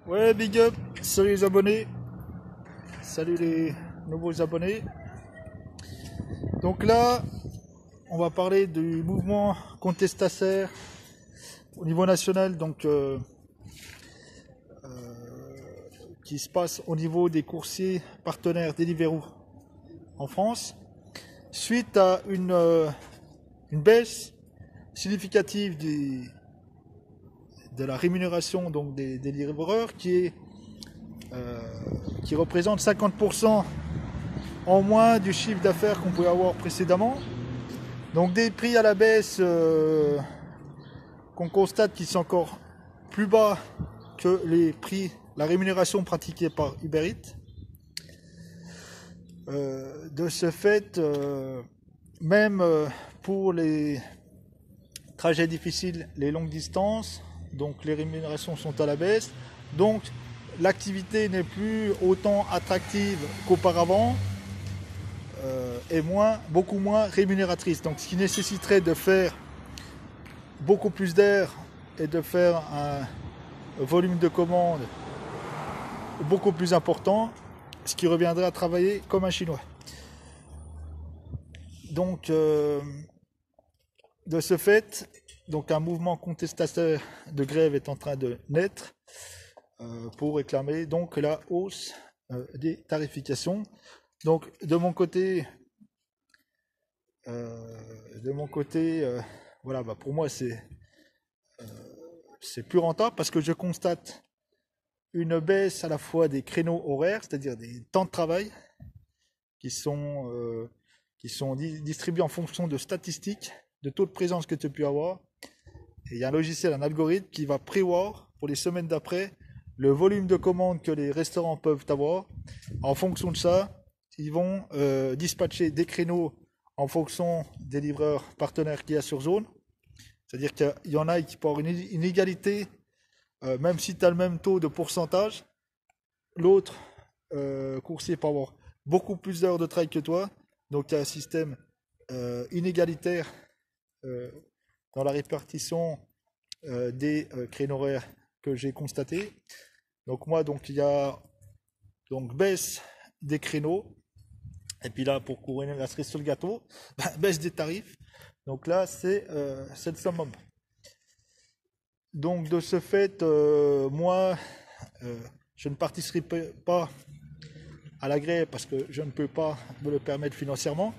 Ouais, big up, salut les abonnés, salut les nouveaux abonnés. Donc là, on va parler du mouvement contestataire au niveau national, donc qui se passe au niveau des coursiers partenaires Deliveroo en France, suite à une baisse significative de la rémunération donc des livreurs qui représente 50% en moins du chiffre d'affaires qu'on pouvait avoir précédemment. Donc des prix à la baisse qu'on constate qu'ils sont encore plus bas que les prix, la rémunération pratiquée par Uber Eats. De ce fait, même pour les trajets difficiles, les longues distances, donc les rémunérations sont à la baisse. Donc l'activité n'est plus autant attractive qu'auparavant et beaucoup moins rémunératrice. Donc ce qui nécessiterait de faire beaucoup plus d'air et de faire un volume de commandes beaucoup plus important, ce qui reviendrait à travailler comme un Chinois. Donc de ce fait, donc un mouvement contestataire de grève est en train de naître pour réclamer donc la hausse des tarifications. Donc de mon côté, voilà, pour moi c'est plus rentable parce que je constate une baisse à la fois des créneaux horaires, c'est-à-dire des temps de travail qui sont distribués en fonction de statistiques, de taux de présence que tu as pu avoir. Et il y a un logiciel, un algorithme qui va prévoir pour les semaines d'après le volume de commandes que les restaurants peuvent avoir. En fonction de ça, ils vont dispatcher des créneaux en fonction des livreurs partenaires qu'il y a sur zone. C'est-à-dire qu'il y en a qui peuvent avoir une égalité, même si tu as le même taux de pourcentage, l'autre coursier peut avoir beaucoup plus d'heures de travail que toi. Donc il y a un système inégalitaire dans la répartition des créneaux horaires que j'ai constaté. Donc moi, donc il y a donc baisse des créneaux, et puis là pour couronner la cerise sur le gâteau, baisse des tarifs. Donc là c'est le summum. Donc de ce fait, moi je ne participerai pas à la grève parce que je ne peux pas me le permettre financièrement.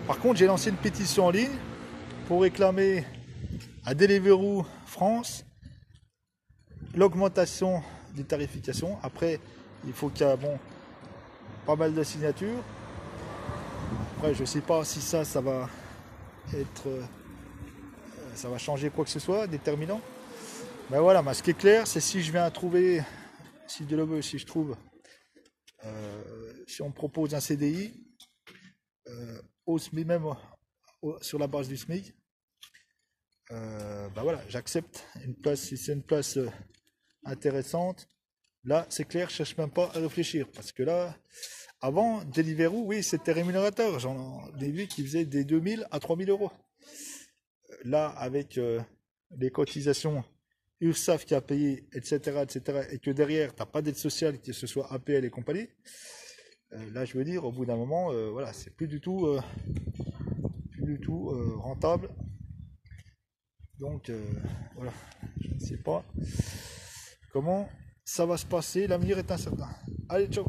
Par contre, j'ai lancé une pétition en ligne pour réclamer à Deliveroo France l'augmentation des tarifications. Après, il faut qu'il y ait pas mal de signatures. Après, je ne sais pas si ça va être, ça va changer quoi que ce soit, déterminant. Mais voilà, ce qui est clair, c'est si je viens à trouver, si Dieu le veut, si je trouve, si on me propose un CDI, au SMIC, même sur la base du SMIC, voilà, j'accepte une place si c'est une place intéressante. Là, c'est clair, je cherche même pas à réfléchir parce que là, avant Deliveroo, oui, c'était rémunérateur. J'en ai vu qui faisaient des 2000 à 3000 euros. Là, avec les cotisations URSSAF qui a payé, etc., et que derrière, tu n'as pas d'aide sociale, que ce soit APL et compagnie, là, je veux dire, au bout d'un moment, voilà, c'est plus du tout rentable. Donc, voilà, je ne sais pas comment ça va se passer, l'avenir est incertain. Allez, ciao!